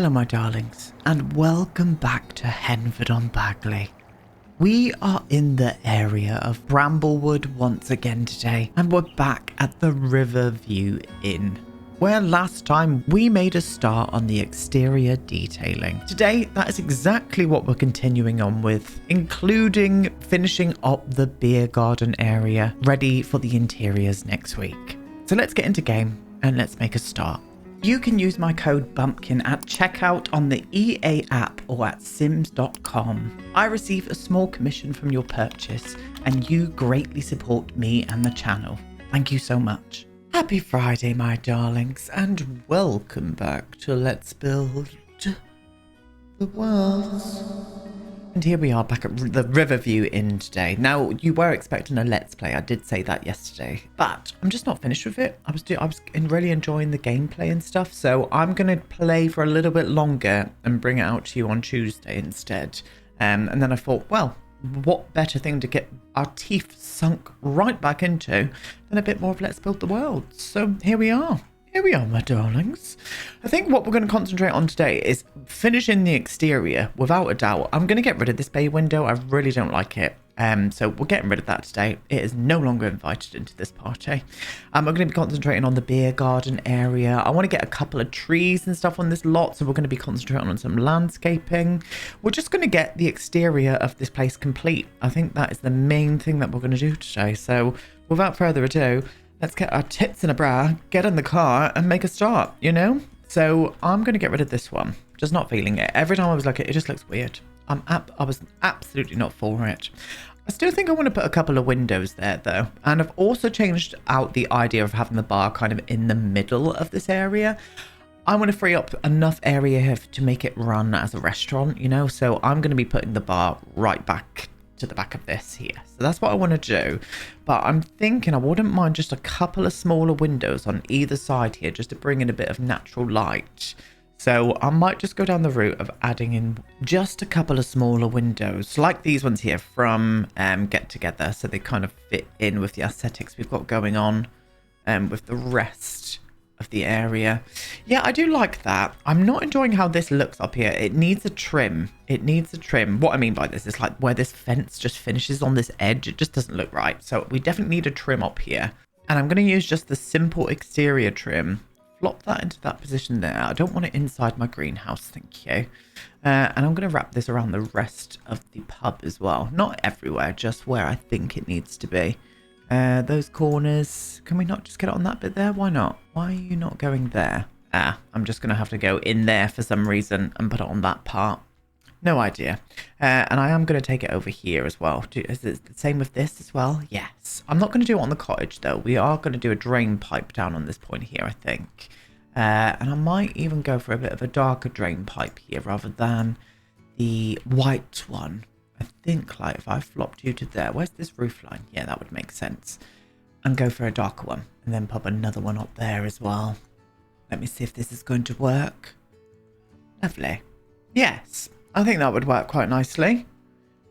Hello my darlings, and welcome back to Henford-on-Bagley. We are in the area of Bramblewood once again today, and we're back at the Riverview Inn, where last time we made a start on the exterior detailing. Today, that is exactly what we're continuing on with, including finishing up the beer garden area, ready for the interiors next week. So let's get into game, and let's make a start. You can use my code BUMPKIN at checkout on the EA app or at sims.com. I receive a small commission from your purchase, and you greatly support me and the channel. Thank you so much. Happy Friday, my darlings, and welcome back to Let's Build the Worlds. And here we are back at the Riverview Inn today. Now, you were expecting a Let's Play. I did say that yesterday, but I'm just not finished with it. I was really enjoying the gameplay and stuff, so I'm going to play for a little bit longer and bring it out to you on Tuesday instead. And then I thought, well, what better thing to get our teeth sunk right back into than a bit more of Let's Build the World. So here we are. Here we are, my darlings. I think what we're going to concentrate on today is finishing the exterior, without a doubt. I'm going to get rid of this bay window. I really don't like it. So we're getting rid of that today. It is no longer invited into this party. We're going to be concentrating on the beer garden area. I want to get a couple of trees and stuff on this lot, so we're going to be concentrating on some landscaping. We're just going to get the exterior of this place complete. I think that is the main thing that we're going to do today. So without further ado, let's get our tits in a bra, get in the car, and make a start, you know? So I'm going to get rid of this one. Just not feeling it. Every time I was like, it just looks weird. I was absolutely not for it. I still think I want to put a couple of windows there, though. And I've also changed out the idea of having the bar kind of in the middle of this area. I want to free up enough area here to make it run as a restaurant, you know? So I'm going to be putting the bar right back to the back of this here. So that's what I want to do, but I'm thinking I wouldn't mind just a couple of smaller windows on either side here just to bring in a bit of natural light. So I might just go down the route of adding in just a couple of smaller windows like these ones here from Get Together, so they kind of fit in with the aesthetics we've got going on with the rest of the area. Yeah, I do like that. I'm not enjoying how this looks up here. It needs a trim. It needs a trim. What I mean by this is like where this fence just finishes on this edge. It just doesn't look right. So we definitely need a trim up here. And I'm going to use just the simple exterior trim. Flop that into that position there. I don't want it inside my greenhouse, thank you. And I'm going to wrap this around the rest of the pub as well. Not everywhere, just where I think it needs to be. Those corners, can we not just get it on that bit there? Why not? Why are you not going there? I'm just going to have to go in there for some reason and put it on that part. No idea. And I am going to take it over here as well. Is it the same with this as well? Yes. I'm not going to do it on the cottage though. We are going to do a drain pipe down on this point here, I think. And I might even go for a bit of a darker drain pipe here rather than the white one. I think like if I flopped you to there, where's this roof line? Yeah, that would make sense. And go for a darker one and then pop another one up there as well. Let me see if this is going to work. Lovely. Yes, I think that would work quite nicely.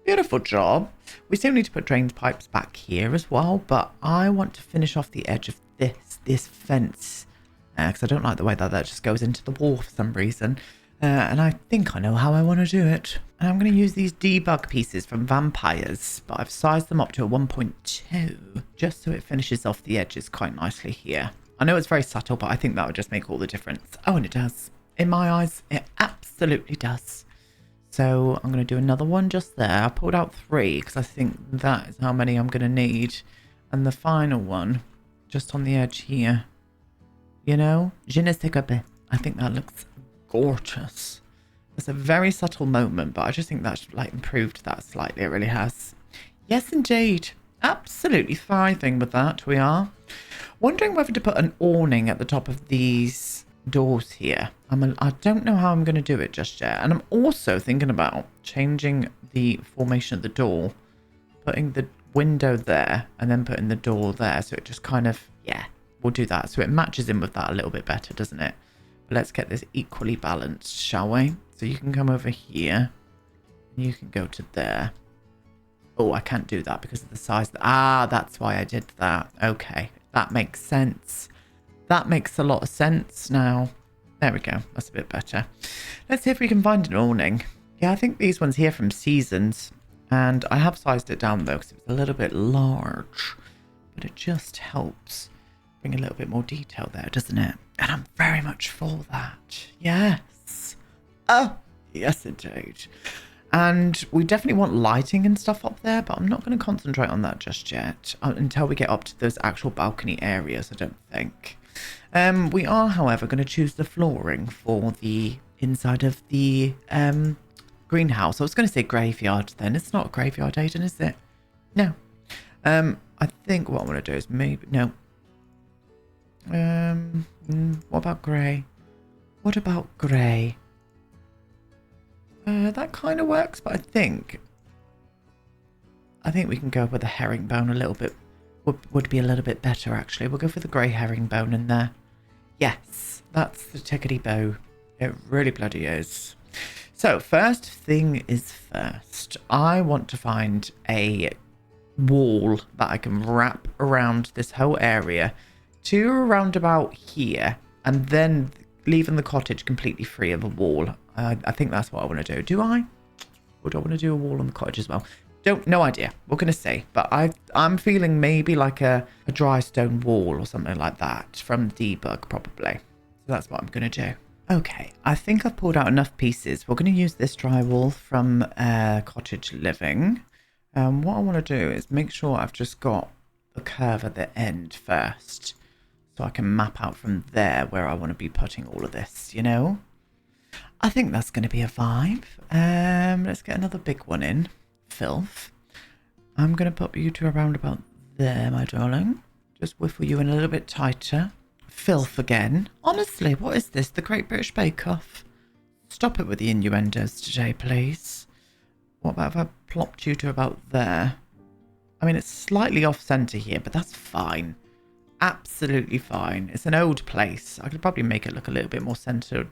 Beautiful job. We still need to put drain pipes back here as well, but I want to finish off the edge of this fence because I don't like the way that just goes into the wall for some reason. And I think I know how I want to do it. And I'm going to use these debug pieces from Vampires, but I've sized them up to a 1.2 just so it finishes off the edges quite nicely here. I know it's very subtle, but I think that would just make all the difference. Oh, and it does. In my eyes, it absolutely does. So I'm going to do another one just there. I pulled out 3 because I think that is how many I'm going to need. And the final one just on the edge here. You know, je ne sais quoi. I think that looks gorgeous. It's a very subtle moment, but I just think that's like improved that slightly. It really has. Yes, indeed. Absolutely thriving with that. We are wondering whether to put an awning at the top of these doors here. I don't know how I'm going to do it just yet. And I'm also thinking about changing the formation of the door, putting the window there and then putting the door there. So it just kind of, yeah, we'll do that. So it matches in with that a little bit better, doesn't it? Let's get this equally balanced, shall we? So you can come over here. And you can go to there. Oh, I can't do that because of the size. That's why I did that. Okay, that makes sense. That makes a lot of sense now. There we go. That's a bit better. Let's see if we can find an awning. Yeah, I think these ones here from Seasons. And I have sized it down though because it's a little bit large. But it just helps bring a little bit more detail there, doesn't it? And I'm very much for that. Yes. Oh, yes indeed. And we definitely want lighting and stuff up there, but I'm not going to concentrate on that just yet until we get up to those actual balcony areas, I don't think. We are, however, going to choose the flooring for the inside of the greenhouse. I was going to say graveyard then. It's not a graveyard, Aiden, is it? No. I think what I'm going to do is maybe... No. What about grey? What about grey? That kind of works, but I think we can go with a herringbone a little bit. Would be a little bit better, actually. We'll go for the grey herringbone in there. Yes, that's the tickety bow. It really bloody is. So, first thing is first. I want to find a wall that I can wrap around this whole area to around about here, and then leaving the cottage completely free of a wall. I think that's what I want to do. Do I? Or do I want to do a wall on the cottage as well? No idea. We're going to see. But I'm feeling maybe like a dry stone wall or something like that from Debug, probably. So that's what I'm going to do. Okay, I think I've pulled out enough pieces. We're going to use this drywall from Cottage Living. What I want to do is make sure I've just got the curve at the end first. So I can map out from there where I want to be putting all of this, you know? I think that's going to be a vibe. Let's get another big one in. Filth. I'm going to put you to around about there, my darling. Just whiffle you in a little bit tighter. Filth again. Honestly, what is this? The Great British Bake Off? Stop it with the innuendos today, please. What about if I plopped you to about there? I mean, it's slightly off-centre here, but that's fine. Absolutely fine. It's an old place. I could probably make it look a little bit more centered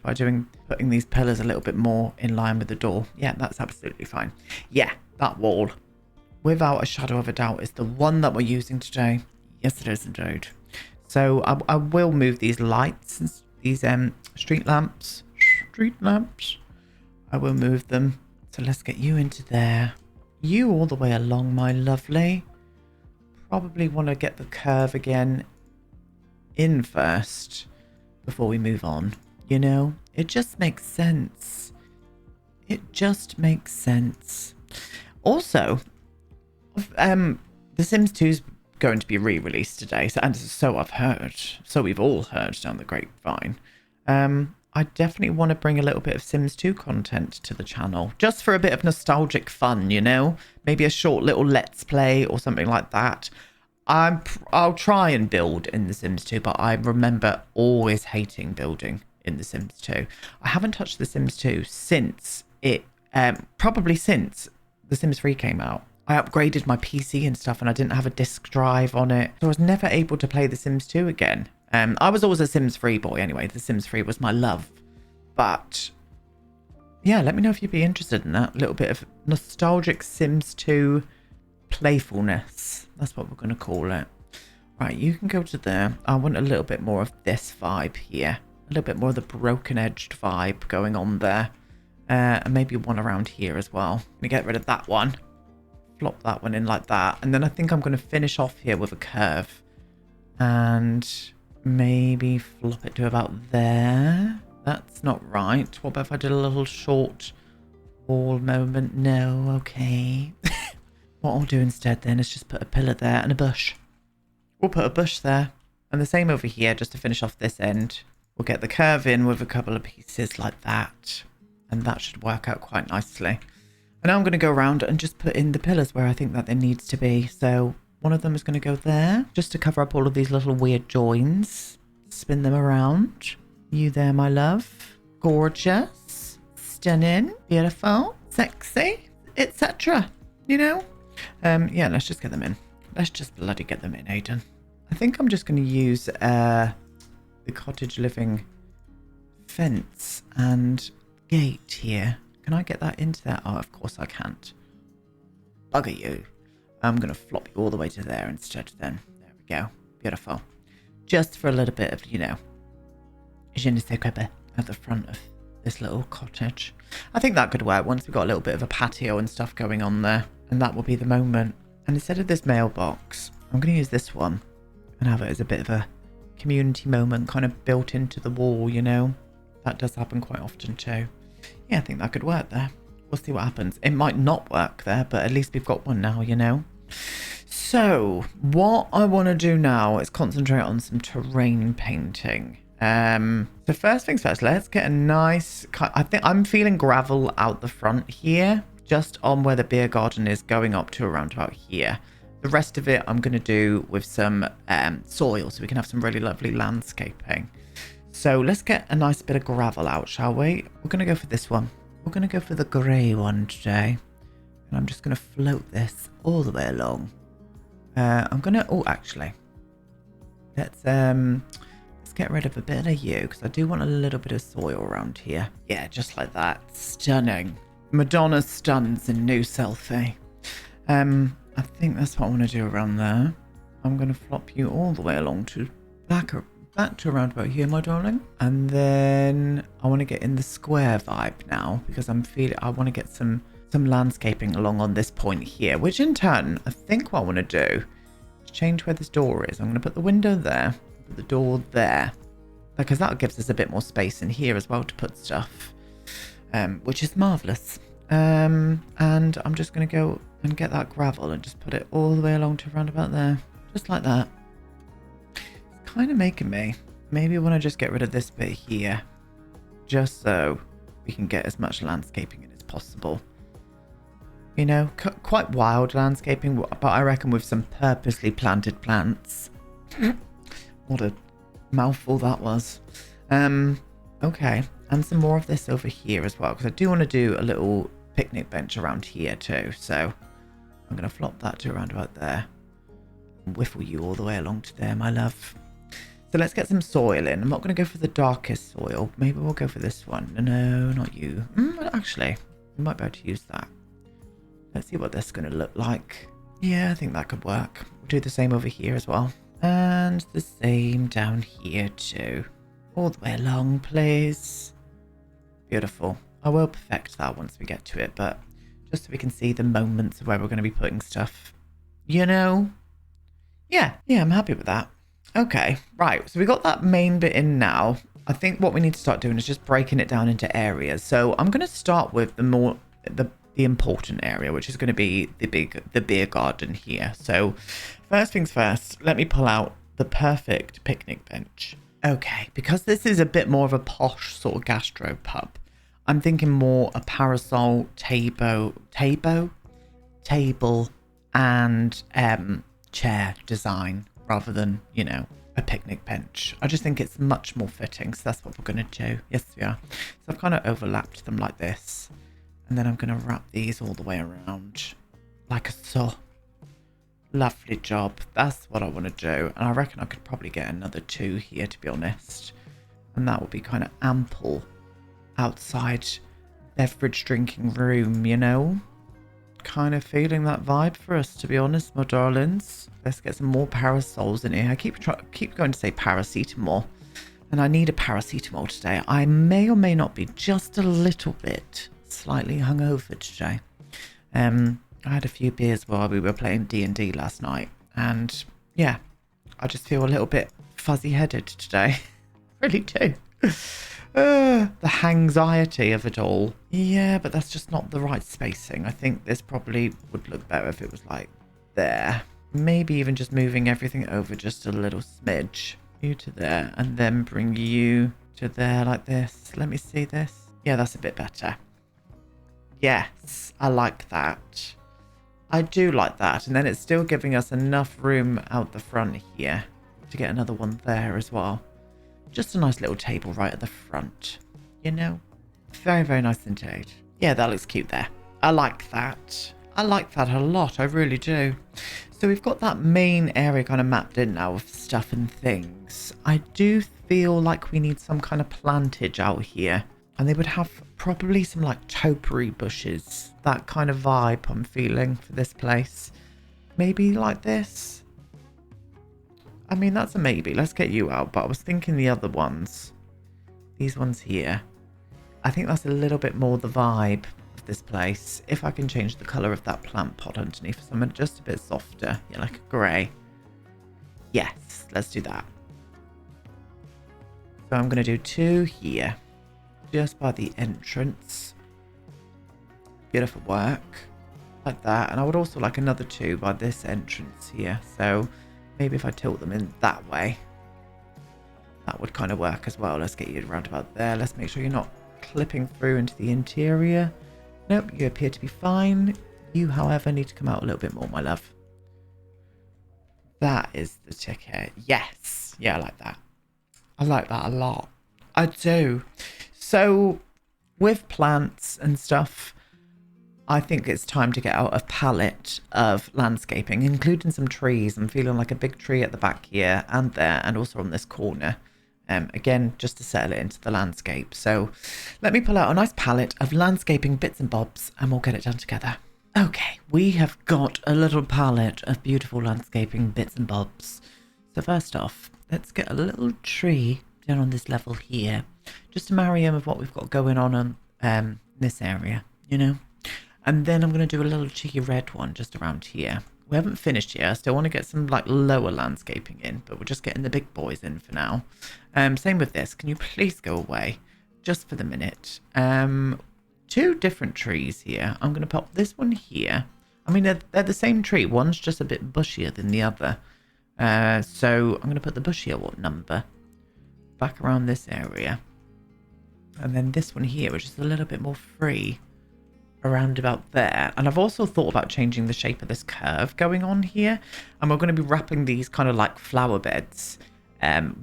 by putting these pillars a little bit more in line with the door. Yeah, that's absolutely fine. Yeah, that wall, without a shadow of a doubt, is the one that we're using today. Yes, it is indeed. So I will move these lights, these street lamps. I will move them. So let's get you into there. You all the way along, my lovely. Probably want to get the curve again in first before we move on. You know, it just makes sense. It just makes sense. Also, The Sims 2 is going to be re-released today, and so I've heard. So we've all heard down the grapevine. I definitely want to bring a little bit of Sims 2 content to the channel, just for a bit of nostalgic fun, you know? Maybe a short little Let's Play or something like that. I'll try and build in The Sims 2, but I remember always hating building in The Sims 2. I haven't touched The Sims 2 since probably since The Sims 3 came out. I upgraded my PC and stuff, and I didn't have a disk drive on it, so I was never able to play The Sims 2 again. I was always a Sims 3 boy anyway. The Sims 3 was my love. But yeah, let me know if you'd be interested in that. A little bit of nostalgic Sims 2 playfulness. That's what we're going to call it. Right, you can go to there. I want a little bit more of this vibe here. A little bit more of the broken-edged vibe going on there. And maybe one around here as well. I'm going to get rid of that one. Flop that one in like that. And then I think I'm going to finish off here with a curve. And maybe flop it to about there. That's not right. What about if I did a little short wall moment? No, okay. What I'll do instead then is just put a pillar there and a bush. We'll put a bush there. And the same over here, just to finish off this end. We'll get the curve in with a couple of pieces like that. And that should work out quite nicely. And now I'm going to go around and just put in the pillars where I think that there needs to be. So one of them is going to go there, just to cover up all of these little weird joins. Spin them around. You there, my love. Gorgeous. Stunning. Beautiful. Sexy. Etc. You know? Yeah, let's just get them in. Let's just bloody get them in, Aiden. I think I'm just going to use the cottage living fence and gate here. Can I get that into there? Oh, of course I can't. Bugger you. I'm going to flop you all the way to there instead then. There we go. Beautiful. Just for a little bit of, you know, je ne sais quoi at the front of this little cottage. I think that could work once we've got a little bit of a patio and stuff going on there. And that will be the moment. And instead of this mailbox, I'm going to use this one and have it as a bit of a community moment kind of built into the wall, you know. That does happen quite often too. Yeah, I think that could work there. We'll see what happens. It might not work there, but at least we've got one now, you know. So what I want to do now is concentrate on some terrain painting. So first things first, let's get a nice, I think I'm feeling gravel out the front here, just on where the beer garden is, going up to around about here. The rest of it I'm going to do with some soil, so we can have some really lovely landscaping. So let's get a nice bit of gravel out, shall we? We're going to go for this one. We're going to go for the grey one today. And I'm just going to float this all the way along. I'm going to, oh, actually, let's get rid of a bit of you, because I do want a little bit of soil around here. Yeah, just like that. Stunning. Madonna stuns in new selfie. I think that's what I want to do around there. I'm going to flop you all the way along to back to around about here, my darling. And then I want to get in the square vibe now, because I want to get some landscaping along on this point here, which in turn, I think what I want to do is change where this door is. I'm going to put the window there, put the door there, because that gives us a bit more space in here as well to put stuff, which is marvellous. And I'm just going to go and get that gravel and just put it all the way along to around about there, just like that. It's kind of making me maybe want to just get rid of this bit here, just so we can get as much landscaping in as possible. You know, quite wild landscaping, but I reckon with some purposely planted plants. What a mouthful that was. Okay, and some more of this over here as well, because I do want to do a little picnic bench around here too. So I'm going to flop that to around about there. And whiffle you all the way along to there, my love. So let's get some soil in. I'm not going to go for the darkest soil. Maybe we'll go for this one. No, not you. Actually, we might be able to use that. Let's see what this is going to look like. Yeah, I think that could work. We'll do the same over here as well. And the same down here too. All the way along, please. Beautiful. I will perfect that once we get to it, but just so we can see the moments of where we're going to be putting stuff. You know? Yeah, I'm happy with that. Okay, right. So we got that main bit in now. I think what we need to start doing is just breaking it down into areas. So I'm going to start with the important area, which is going to be the beer garden here. So first things first, let me pull out the perfect picnic bench. Okay, because this is a bit more of a posh sort of gastro pub, I'm thinking more a parasol, table, and chair design rather than, you know, a picnic bench. I just think it's much more fitting, so that's what we're going to do. Yes, we are. So I've kind of overlapped them like this. And then I'm going to wrap these all the way around like a saw. Lovely job. That's what I want to do. And I reckon I could probably get another 2 here, to be honest. And that will be kind of ample outside beverage drinking room, you know? Kind of feeling that vibe for us, to be honest, my darlings. Let's get some more parasols in here. I keep going to say paracetamol. And I need a paracetamol today. I may or may not be just a little bit slightly hungover today. I had a few beers while we were playing D&D last night, and yeah, I just feel a little bit fuzzy headed today. Really do. The anxiety of it all. Yeah, but that's just not the right spacing. I think this probably would look better if it was like there. Maybe even just moving everything over just a little smidge. You to there, and then bring you to there like this. Let me see this. Yeah, that's a bit better. Yes, I like that. I do like that. And then it's still giving us enough room out the front here to get another one there as well. Just a nice little table right at the front, you know? Very, very nice indeed. Yeah, that looks cute there. I like that. I like that a lot. I really do. So we've got that main area kind of mapped in now with stuff and things. I do feel like we need some kind of plantage out here. And they would have probably some like topiary bushes. That kind of vibe I'm feeling for this place. Maybe like this. I mean, that's a maybe. Let's get you out. But I was thinking the other ones. these ones here. I think that's a little bit more the vibe of this place. If I can change the colour of that plant pot underneath for something just a bit softer, yeah, like a grey. Yes, let's do that. So I'm going to do 2 here, just by the entrance. Beautiful work. Like that. And I would also like another 2 by this entrance here. So maybe if I tilt them in that way, that would kind of work as well. Let's get you around about there. Let's make sure you're not clipping through into the interior. Nope, you appear to be fine. You, however, need to come out a little bit more, my love. That is the ticket. Yes. Yeah, I like that. I like that a lot. I do. So with plants and stuff, I think it's time to get out a palette of landscaping, including some trees. I'm feeling like a big tree at the back here and there, and also on this corner. Again, just to settle it into the landscape. So let me pull out a nice palette of landscaping bits and bobs and we'll get it done together. Okay, we have got a little palette of beautiful landscaping bits and bobs. So first off, let's get a little tree down on this level here, just to marry in with what we've got going on this area, you know. And then I'm going to do a little cheeky red one just around here. We haven't finished yet. I still want to get some like lower landscaping in, but we're just getting the big boys in for now. Same with this. Can you please go away just for the minute? 2 different trees here. I'm going to pop this one here. I mean, they're the same tree. One's just a bit bushier than the other. So I'm going to put the bushier what number back around this area. And then this one here, which is a little bit more free, around about there. And I've also thought about changing the shape of this curve going on here, and we're going to be wrapping these kind of like flower beds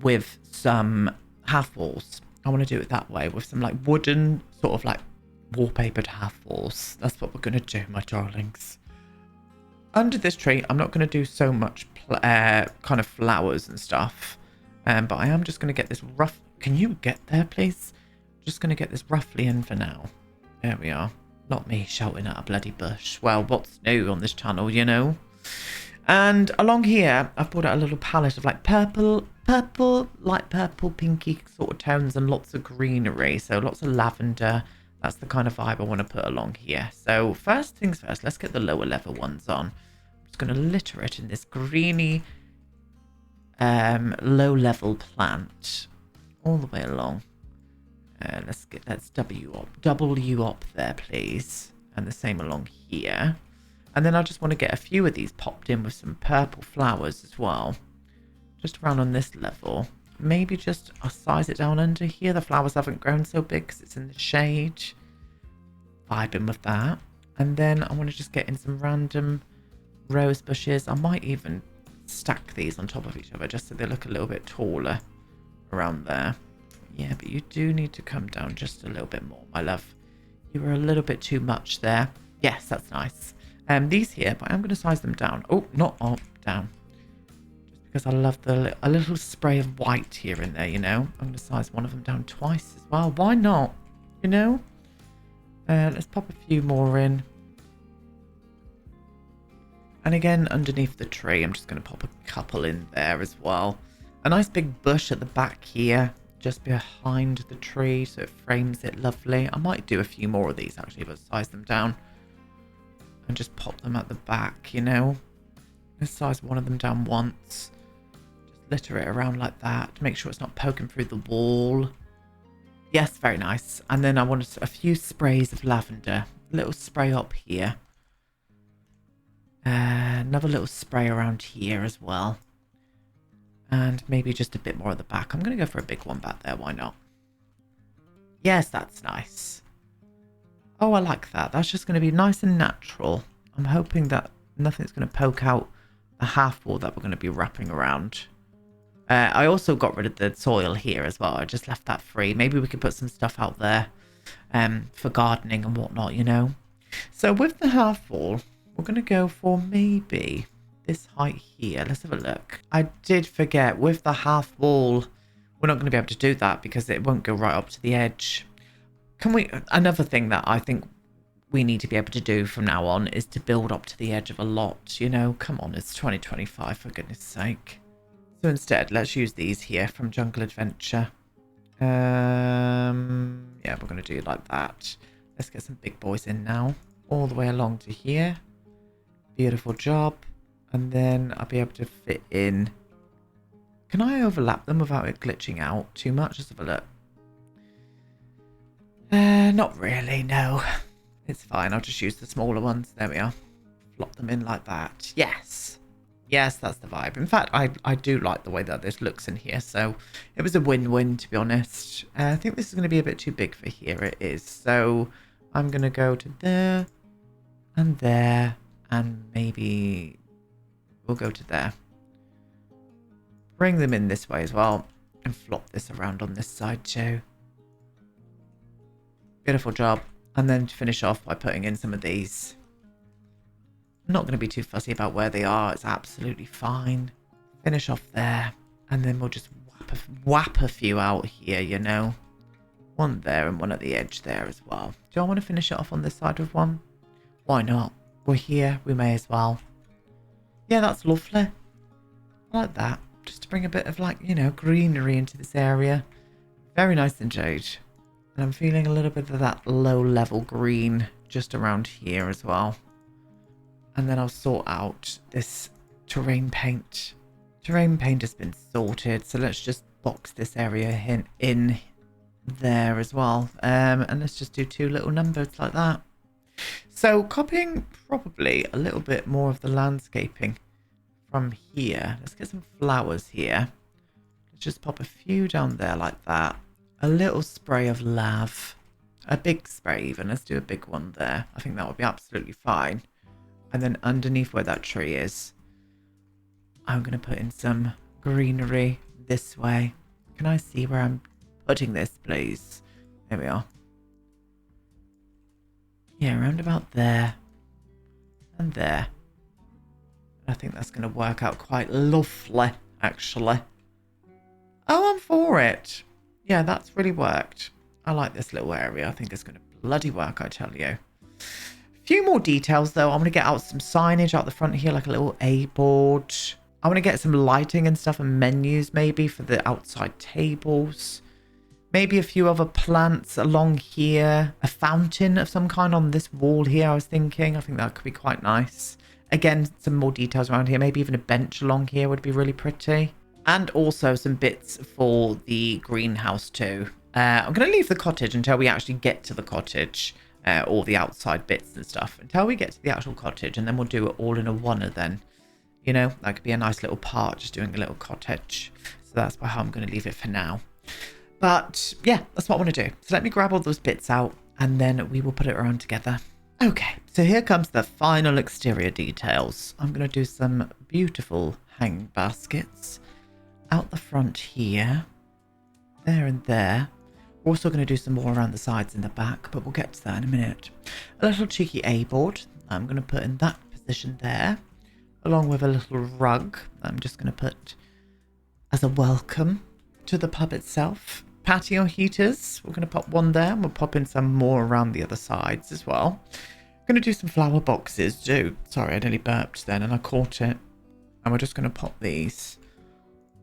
with some half walls. I want to do it that way with some like wooden sort of like wallpapered half walls. That's what we're going to do, my darlings. Under this tree, I'm not going to do so much kind of flowers and stuff, but I am just going to get this rough. Can you get there, please? Just going to get this roughly in for now. There we are. Not me shouting at a bloody bush. Well, what's new on this channel, you know? And along here, I've brought out a little palette of like purple, light purple, pinky sort of tones and lots of greenery. So lots of lavender. That's the kind of vibe I want to put along here. So first things first, let's get the lower level ones on. I'm just going to litter it in this greeny low level plant all the way along. Let's double you up there, please. And the same along here. And then I just want to get a few of these popped in with some purple flowers as well. Just around on this level. Maybe just I'll size it down under here. The flowers haven't grown so big because it's in the shade. Vibing with that. And then I want to just get in some random rose bushes. I might even stack these on top of each other just so they look a little bit taller around there. Yeah, but you do need to come down just a little bit more, my love. You were a little bit too much there. Yes, that's nice. These here, but I'm going to size them down. Oh, not up, down. Just because I love a little spray of white here and there, you know. I'm going to size one of them down twice as well. Why not? You know? Let's pop a few more in. And again, underneath the tree, I'm just going to pop a couple in there as well. A nice big bush at the back here. Just behind the tree so it frames it lovely. I might do a few more of these actually, but size them down and just pop them at the back, you know. Let's size one of them down once. Just litter it around like that to make sure it's not poking through the wall. Yes, very nice. And then I wanted a few sprays of lavender. A little spray up here. Another little spray around here as well. And maybe just a bit more at the back. I'm going to go for a big one back there. Why not? Yes, that's nice. Oh, I like that. That's just going to be nice and natural. I'm hoping that nothing's going to poke out the half wall that we're going to be wrapping around. I also got rid of the soil here as well. I just left that free. Maybe we could put some stuff out there for gardening and whatnot, you know. So with the half wall, we're going to go for maybe this height here. Let's have a look. I did forget with the half wall, we're not going to be able to do that because it won't go right up to the edge. Can we? Another thing that I think we need to be able to do from now on is to build up to the edge of a lot. You know, come on, it's 2025 for goodness sake. So instead, let's use these here from Jungle Adventure. Yeah, we're going to do it like that. Let's get some big boys in now. All the way along to here. Beautiful job. And then I'll be able to fit in. Can I overlap them without it glitching out too much? Let's have a look. Not really, no. It's fine. I'll just use the smaller ones. There we are. Flop them in like that. Yes. Yes, that's the vibe. In fact, I do like the way that this looks in here. So it was a win-win, to be honest. I think this is going to be a bit too big for here. It is. So I'm going to go to there and maybe we'll go to there. Bring them in this way as well and flop this around on this side too. Beautiful job. And then finish off by putting in some of these. I'm not going to be too fussy about where they are. It's absolutely fine. Finish off there. And then we'll just whap a few out here, you know. One there and one at the edge there as well. Do I want to finish it off on this side with one? Why not? We're here. We may as well. Yeah, that's lovely. I like that. Just to bring a bit of, like, you know, greenery into this area. Very nice indeed. And I'm feeling a little bit of that low-level green just around here as well. And then I'll sort out this terrain paint. Terrain paint has been sorted, so let's just box this area in there as well. And let's just do 2 little numbers like that. So copying probably a little bit more of the landscaping from here. Let's get some flowers here. Let's just pop a few down there like that. A little spray of lav. A big spray even. Let's do a big one there. I think that would be absolutely fine. And then underneath where that tree is, I'm going to put in some greenery this way. Can I see where I'm putting this, please? There we are. Yeah, around about there. And there. I think that's going to work out quite lovely, actually. Oh, I'm for it. Yeah, that's really worked. I like this little area. I think it's going to bloody work, I tell you. A few more details, though. I'm going to get out some signage out the front here, like a little A-board. I want to get some lighting and stuff and menus, maybe, for the outside tables. Maybe a few other plants along here. A fountain of some kind on this wall here, I was thinking. I think that could be quite nice. Again, some more details around here. Maybe even a bench along here would be really pretty. And also some bits for the greenhouse too. I'm going to leave the cottage until we actually get to the cottage. All the outside bits and stuff. Until we get to the actual cottage. And then we'll do it all in a one-er then. You know, that could be a nice little part. Just doing a little cottage. So that's how I'm going to leave it for now. But yeah, that's what I want to do. So let me grab all those bits out. And then we will put it around together. Okay, so here comes the final exterior details. I'm going to do some beautiful hanging baskets out the front here, there and there. We're also going to do some more around the sides and the back, but we'll get to that in a minute. A little cheeky A-board. I'm going to put in that position there, along with a little rug I'm just going to put as a welcome to the pub itself. Patio heaters. We're going to pop one there, and we'll pop in some more around the other sides as well. Going to do some flower boxes too. Sorry, I nearly burped then and I caught it. And we're just going to pop these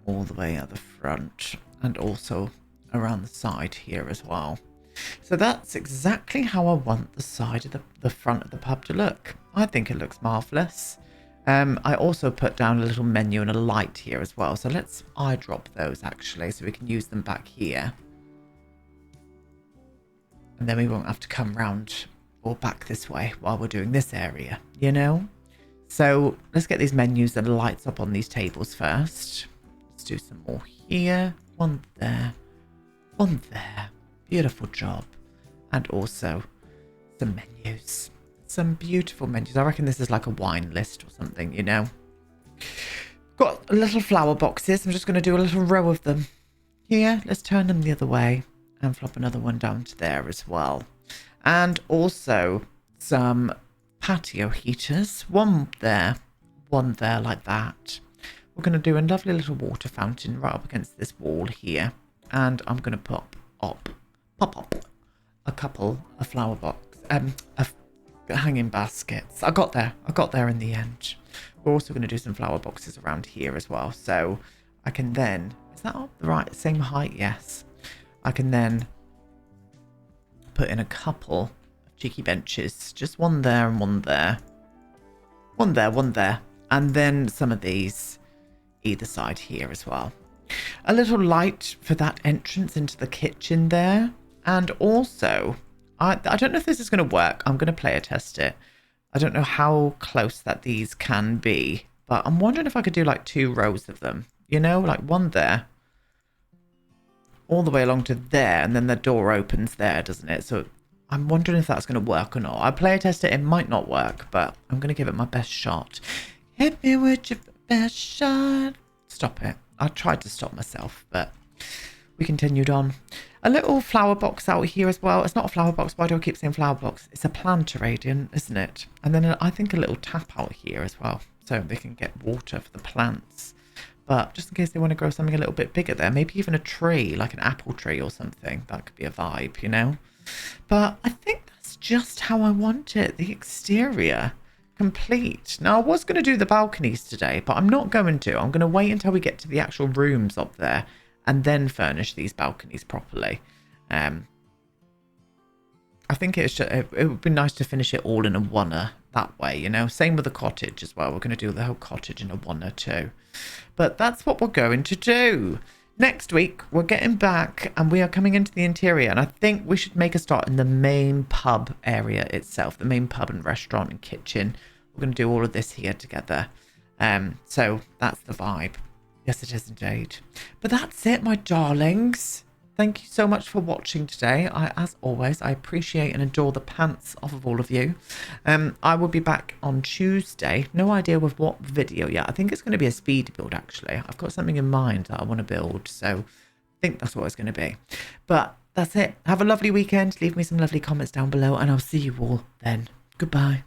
all the way at the front and also around the side here as well. So that's exactly how I want the side of the front of the pub to look. I think it looks marvellous. I also put down a little menu and a light here as well. So let's eyedrop those actually so we can use them back here. And then we won't have to come round or back this way while we're doing this area, you know? So let's get these menus and lights up on these tables first. Let's do some more here. One there. One there. Beautiful job. And also some menus. Some beautiful menus. I reckon this is like a wine list or something, you know. Got little flower boxes. I'm just going to do a little row of them. Here, let's turn them the other way. And flop another one down to there as well. And also some patio heaters. One there like that. We're going to do a lovely little water fountain right up against this wall here. And I'm going to pop up a couple of flower box, of hanging baskets. I got there in the end. We're also going to do some flower boxes around here as well. So I can then, is that up the right, same height? Yes. I can then put in a couple of cheeky benches. Just one there and one there. One there, one there. And then some of these either side here as well. A little light for that entrance into the kitchen there. And also, I don't know if this is going to work. I'm going to player test it. I don't know how close that these can be. But I'm wondering if I could do like 2 rows of them. You know, like one there. All the way along to there. And then the door opens there, doesn't it? So I'm wondering if that's going to work or not. I player test it. It might not work. But I'm going to give it my best shot. Hit me with your best shot. Stop it. I tried to stop myself, but we continued on. A little flower box out here as well. It's not a flower box. Why do I keep saying flower box? It's a planter radiant, isn't it? And then I think a little tap out here as well, so they can get water for the plants. But just in case they want to grow something a little bit bigger there, maybe even a tree, like an apple tree or something. That could be a vibe, you know? But I think that's just how I want it. The exterior. Complete. Now, I was going to do the balconies today, but I'm not going to. I'm going to wait until we get to the actual rooms up there and then furnish these balconies properly. I think it would be nice to finish it all in a oneer that way, you know. Same with the cottage as well. We're going to do the whole cottage in a oneer too. But that's what we're going to do. Next week, we're getting back and we are coming into the interior. And I think we should make a start in the main pub area itself. The main pub and restaurant and kitchen. We're going to do all of this here together. So that's the vibe. Yes, it is indeed. But that's it, my darlings. Thank you so much for watching today. As always, I appreciate and adore the pants off of all of you. I will be back on Tuesday. No idea with what video yet. I think it's going to be a speed build, actually. I've got something in mind that I want to build. So I think that's what it's going to be. But that's it. Have a lovely weekend. Leave me some lovely comments down below. And I'll see you all then. Goodbye.